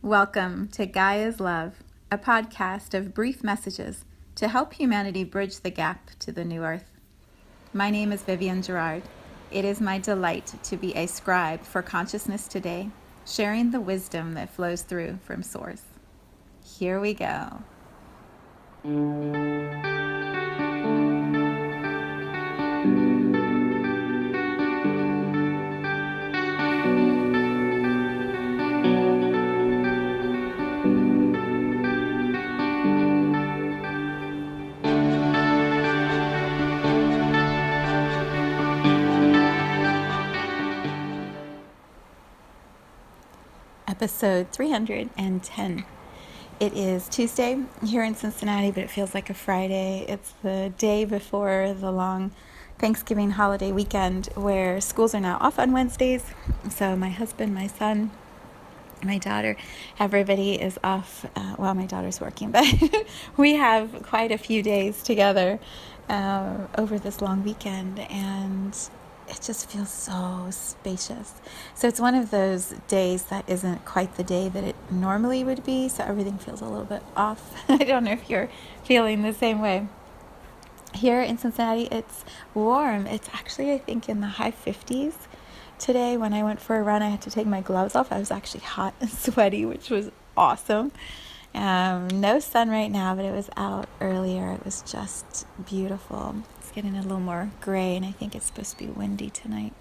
Welcome to Gaia's Love, a podcast of brief messages to help humanity bridge the gap to the new earth. My name is Vivienne Gerard. It is my delight to be a scribe for consciousness today, sharing the wisdom that flows through from Source. Here we go. Episode 310. It is Tuesday here in Cincinnati, but it feels like a Friday. It's the day before the long Thanksgiving holiday weekend where schools are now off on Wednesdays. So my husband, my son, my daughter, everybody is off. My daughter's working, but we have quite a few days together over this long weekend, and it just feels so spacious. So it's one of those days that isn't quite the day that it normally would be, so everything feels a little bit off. I don't know if you're feeling the same way. Here in Cincinnati, it's warm. It's actually, I think, in the high 50s. Today, when I went for a run, I had to take my gloves off. I was actually hot and sweaty, which was awesome. No sun right now, but it was out earlier. It was just beautiful. It's getting a little more gray, and I think it's supposed to be windy tonight.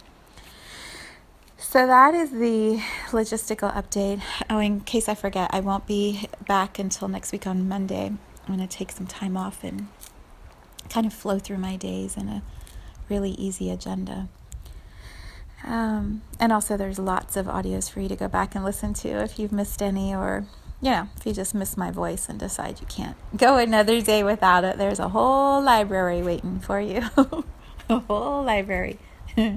So that is the logistical update. Oh, in case I forget, I won't be back until next week on Monday. I'm going to take some time off and kind of flow through my days in a really easy agenda. And also there's lots of audios for you to go back and listen to if you've missed any, or if you just miss my voice and decide you can't go another day without it. There's a whole library waiting for you. A whole library. The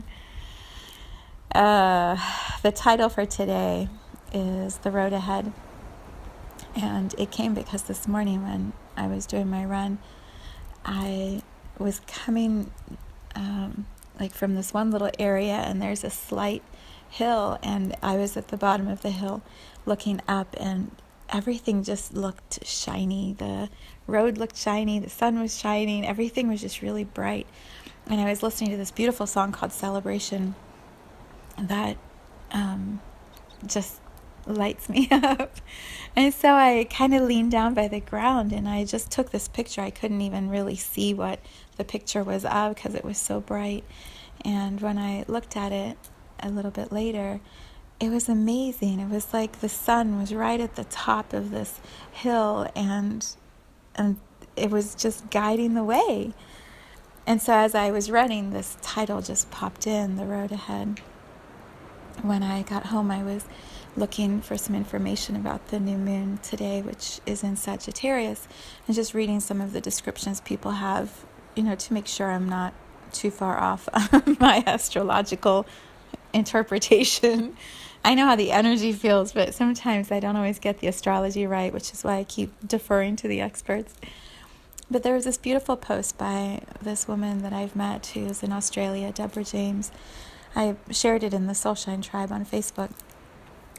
title for today is The Road Ahead. And it came because this morning when I was doing my run, I was coming from this one little area, and there's a slight hill, and I was at the bottom of the hill looking up, and everything just looked shiny. The road looked shiny, the sun was shining, everything was just really bright. And I was listening to this beautiful song called Celebration that just lights me up. And so I kind of leaned down by the ground, and I just took this picture. I couldn't even really see what the picture was of because it was so bright. And when I looked at it a little bit later, it was amazing. It was like the sun was right at the top of this hill, and it was just guiding the way. And so as I was running, this title just popped in, The Road Ahead. When I got home, I was looking for some information about the new moon today, which is in Sagittarius, and just reading some of the descriptions people have, to make sure I'm not too far off on my astrological interpretation. I know how the energy feels, but sometimes I don't always get the astrology right, which is why I keep deferring to the experts. But there was this beautiful post by this woman that I've met who is in Australia, Deborah James. I shared it in the Soulshine Tribe on Facebook.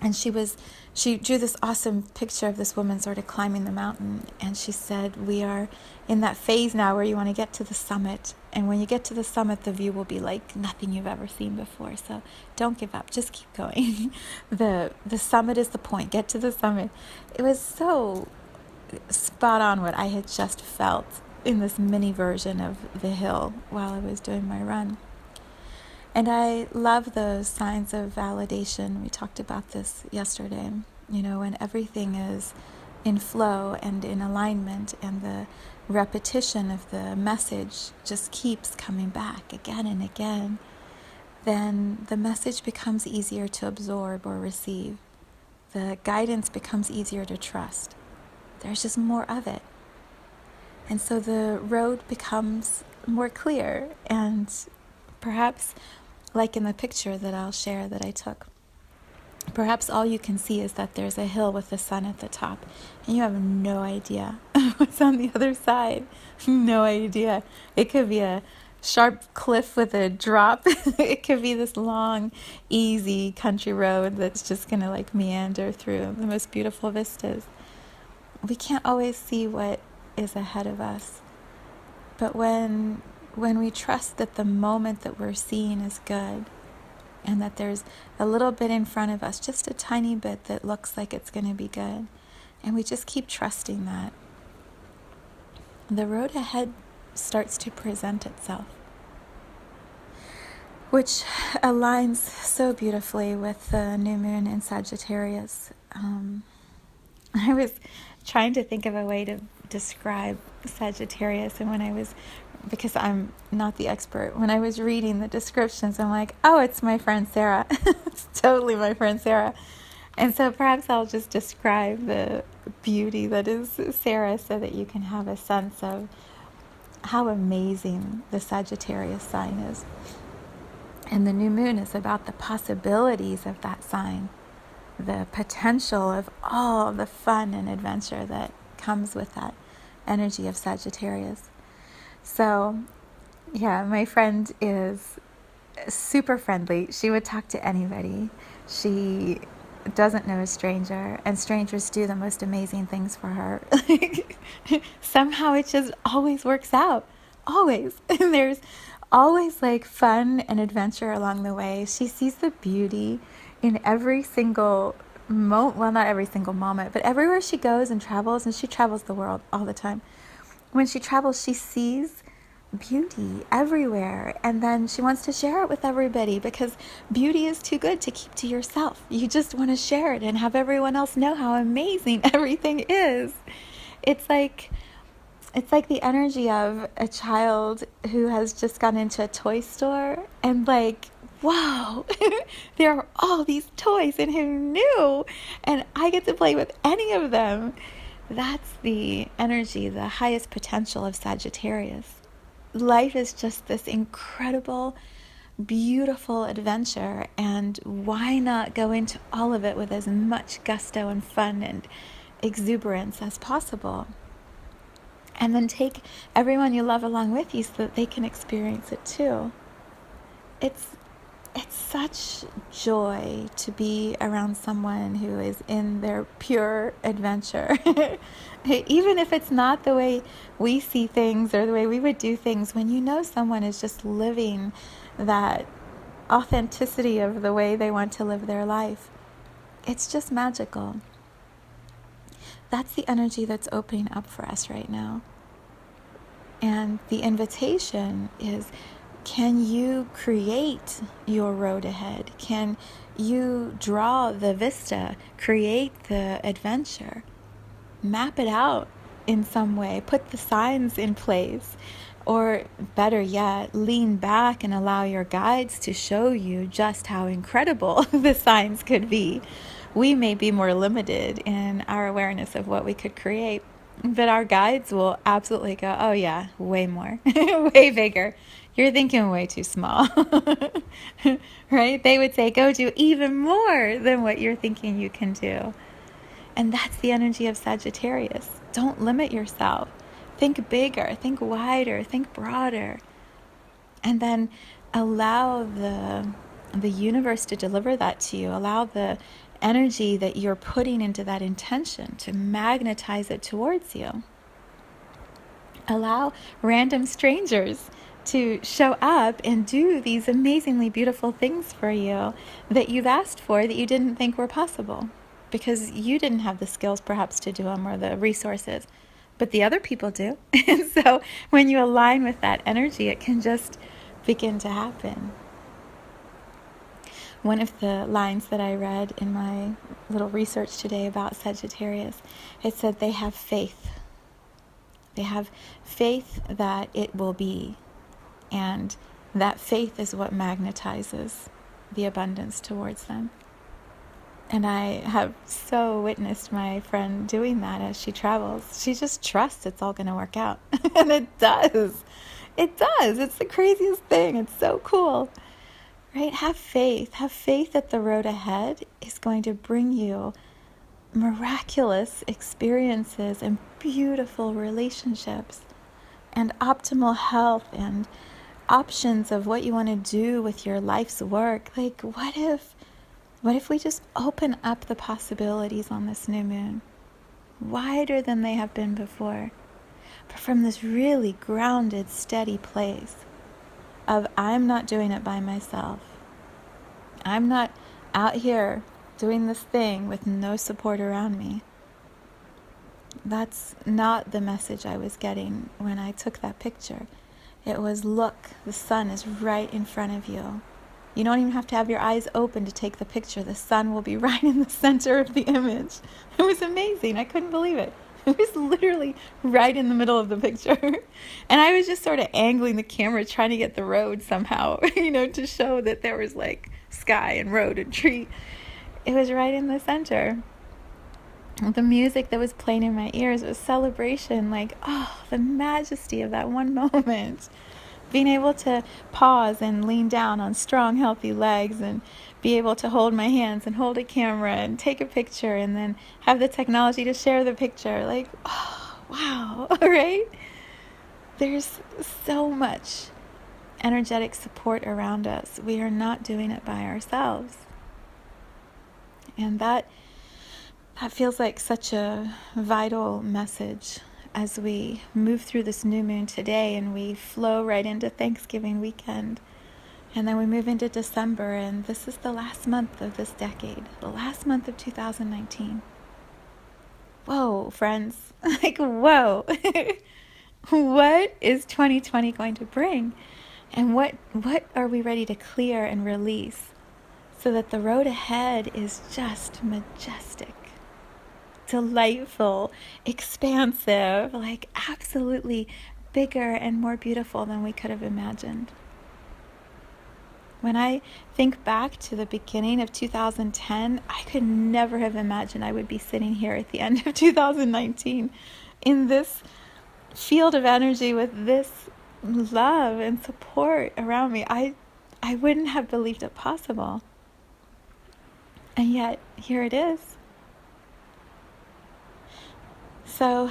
And she drew this awesome picture of this woman sort of climbing the mountain. And she said, we are in that phase now where you want to get to the summit. And when you get to the summit, the view will be like nothing you've ever seen before. So don't give up. Just keep going. The summit is the point. Get to the summit. It was so spot on what I had just felt in this mini version of the hill while I was doing my run. And I love those signs of validation. We talked about this yesterday. When everything is in flow and in alignment, and the repetition of the message just keeps coming back again and again, then the message becomes easier to absorb or receive. The guidance becomes easier to trust. There's just more of it. And so the road becomes more clear, and perhaps like in the picture that I'll share that I took, perhaps all you can see is that there's a hill with the sun at the top, and you have no idea what's on the other side. No idea. It could be a sharp cliff with a drop. It could be this long, easy country road that's just going to like meander through the most beautiful vistas. We can't always see what is ahead of us. But when we trust that the moment that we're seeing is good, and that there's a little bit in front of us, just a tiny bit that looks like it's going to be good, and we just keep trusting that, the road ahead starts to present itself, which aligns so beautifully with the new moon in Sagittarius. I was trying to think of a way to describe Sagittarius, and because I'm not the expert, when I was reading the descriptions, I'm like, oh, it's my friend Sarah. It's totally my friend Sarah. And so perhaps I'll just describe the beauty that is Sarah so that you can have a sense of how amazing the Sagittarius sign is. And the new moon is about the possibilities of that sign, the potential of all the fun and adventure that comes with that energy of Sagittarius. So, yeah, my friend is super friendly. She would talk to anybody. She doesn't know a stranger, and strangers do the most amazing things for her. Somehow it just always works out. Always. And there's always like fun and adventure along the way. She sees the beauty in every single moment. Well, not every single moment, but everywhere she goes and travels, and she travels the world all the time. When she travels, she sees beauty everywhere, and then she wants to share it with everybody because beauty is too good to keep to yourself. You just want to share it and have everyone else know how amazing everything is. It's like the energy of a child who has just gone into a toy store and like, wow, there are all these toys and who knew? And I get to play with any of them. That's the energy, the highest potential of Sagittarius. Life is just this incredible, beautiful adventure, and why not go into all of it with as much gusto and fun and exuberance as possible? And then take everyone you love along with you so that they can experience it too. It's such joy to be around someone who is in their pure adventure. Even if it's not the way we see things or the way we would do things, when you know someone is just living that authenticity of the way they want to live their life, it's just magical. That's the energy that's opening up for us right now. And the invitation is, can you create your road ahead? Can you draw the vista, create the adventure, map it out in some way, put the signs in place, or better yet, lean back and allow your guides to show you just how incredible the signs could be. We may be more limited in our awareness of what we could create, but our guides will absolutely go, oh yeah, way more, way bigger. You're thinking way too small, right? They would say, go do even more than what you're thinking you can do. And that's the energy of Sagittarius. Don't limit yourself. Think bigger, think wider, think broader. And then allow the universe to deliver that to you. Allow the energy that you're putting into that intention to magnetize it towards you. Allow random strangers to show up and do these amazingly beautiful things for you that you've asked for that you didn't think were possible because you didn't have the skills perhaps to do them or the resources, but the other people do. And so when you align with that energy, it can just begin to happen. One of the lines that I read in my little research today about Sagittarius, it said they have faith. They have faith that it will be. And that faith is what magnetizes the abundance towards them. And I have so witnessed my friend doing that as she travels. She just trusts it's all going to work out. And it does. It does. It's the craziest thing. It's so cool. Right? Have faith. Have faith that the road ahead is going to bring you miraculous experiences and beautiful relationships and optimal health and options of what you want to do with your life's work. Like, what if we just open up the possibilities on this new moon, wider than they have been before, but from this really grounded, steady place of, I'm not doing it by myself. I'm not out here doing this thing with no support around me. That's not the message I was getting when I took that picture. It was, look, the sun is right in front of you. You don't even have to have your eyes open to take the picture. The sun will be right in the center of the image. It was amazing. I couldn't believe it. It was literally right in the middle of the picture. And I was just sort of angling the camera, trying to get the road somehow, to show that there was like sky and road and tree. It was right in the center. The music that was playing in my ears was celebration, like, oh, the majesty of that one moment. Being able to pause and lean down on strong, healthy legs and be able to hold my hands and hold a camera and take a picture and then have the technology to share the picture. Like, oh, wow, all right? There's so much energetic support around us. We are not doing it by ourselves. And that feels like such a vital message as we move through this new moon today and we flow right into Thanksgiving weekend. And then we move into December, and this is the last month of this decade, the last month of 2019. Whoa, friends. Like, whoa. What is 2020 going to bring? And what are we ready to clear and release so that the road ahead is just majestic, delightful, expansive, like absolutely bigger and more beautiful than we could have imagined. When I think back to the beginning of 2010, I could never have imagined I would be sitting here at the end of 2019 in this field of energy with this love and support around me. I wouldn't have believed it possible. And yet, here it is. So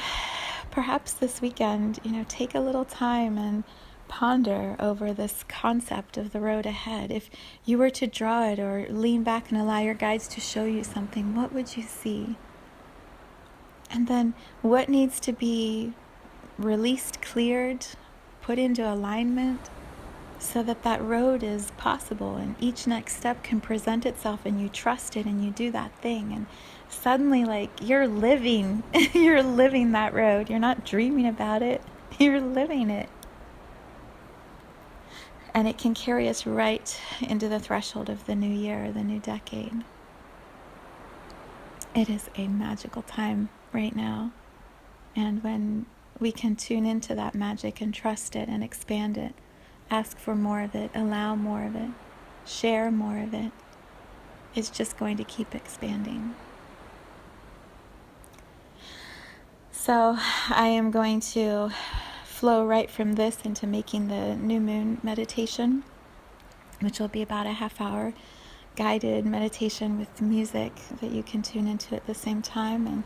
perhaps this weekend, take a little time and ponder over this concept of the road ahead. If you were to draw it or lean back and allow your guides to show you something, what would you see? And then what needs to be released, cleared, put into alignment so that that road is possible and each next step can present itself and you trust it and you do that thing, and suddenly, like, you're living that road. You're not dreaming about it, you're living it. And it can carry us right into the threshold of the new year, the new decade. It is a magical time right now. And when we can tune into that magic and trust it and expand it, ask for more of it, allow more of it, share more of it, it's just going to keep expanding. So I am going to flow right from this into making the new moon meditation, which will be about a half-hour guided meditation with music that you can tune into at the same time, and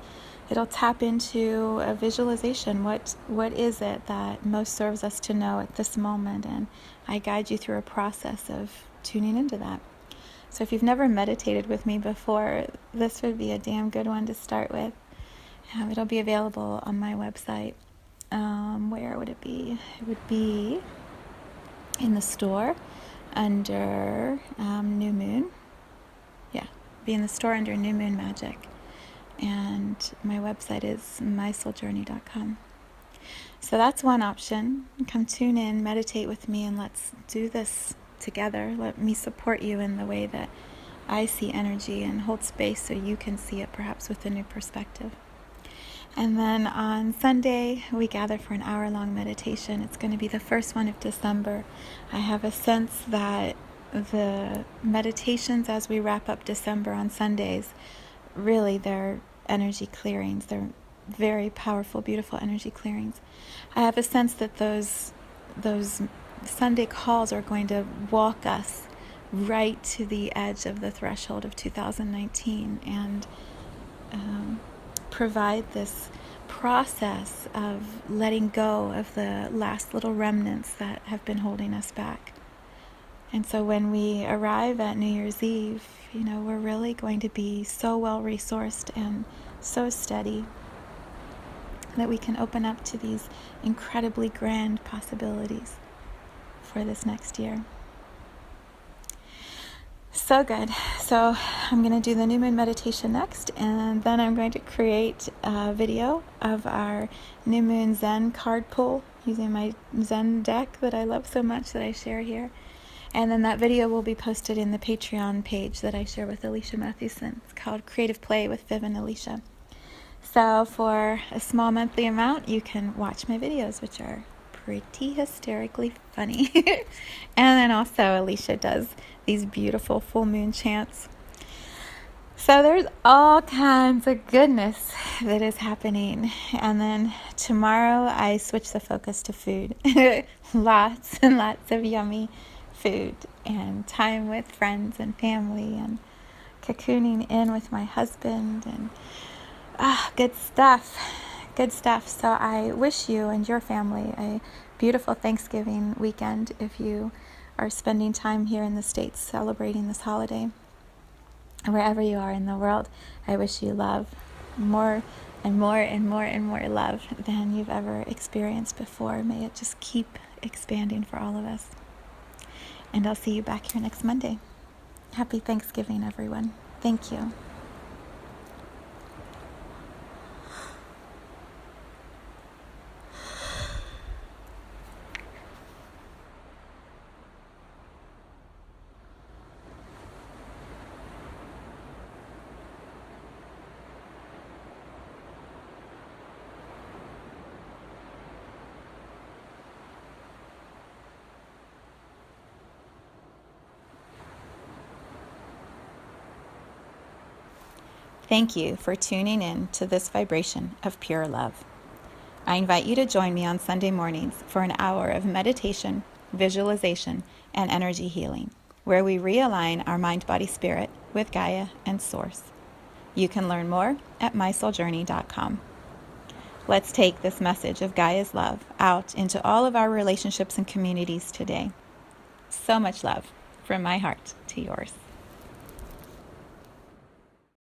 it'll tap into a visualization. What is it that most serves us to know at this moment? And I guide you through a process of tuning into that. So if you've never meditated with me before, this would be a damn good one to start with. It'll be available on my website. Where would it be? It would be in the store under New Moon. Yeah, be in the store under New Moon Magic. And my website is mysouljourney.com. So that's one option. Come tune in, meditate with me, and let's do this together. Let me support you in the way that I see energy and hold space so you can see it perhaps with a new perspective. And then on Sunday, we gather for an hour-long meditation. It's going to be the first one of December. I have a sense that the meditations as we wrap up December on Sundays, really they're energy clearings. They're very powerful, beautiful energy clearings. I have a sense that those Sunday calls are going to walk us right to the edge of the threshold of 2019 and provide this process of letting go of the last little remnants that have been holding us back. And so when we arrive at New Year's Eve, we're really going to be so well resourced and so steady that we can open up to these incredibly grand possibilities for this next year. So good. So I'm going to do the new moon meditation next, and then I'm going to create a video of our new moon Zen card pull using my Zen deck that I love so much that I share here. And then that video will be posted in the Patreon page that I share with Alicia Mathewson. It's called Creative Play with Viv and Alicia. So for a small monthly amount, you can watch my videos, which are pretty hysterically funny. And then also Alicia does these beautiful full moon chants. So there's all kinds of goodness that is happening. And then tomorrow I switch the focus to food. Lots and lots of yummy food and time with friends and family and cocooning in with my husband and good stuff. So I wish you and your family a beautiful Thanksgiving weekend if you are spending time here in the States celebrating this holiday. Wherever you are in the world, I wish you love, more and more and more and more love than you've ever experienced before. May it just keep expanding for all of us. And I'll see you back here next Monday. Happy Thanksgiving, everyone. Thank you. Thank you for tuning in to this vibration of pure love. I invite you to join me on Sunday mornings for an hour of meditation, visualization, and energy healing, where we realign our mind, body, spirit with Gaia and Source. You can learn more at mysouljourney.com. Let's take this message of Gaia's love out into all of our relationships and communities today. So much love from my heart to yours.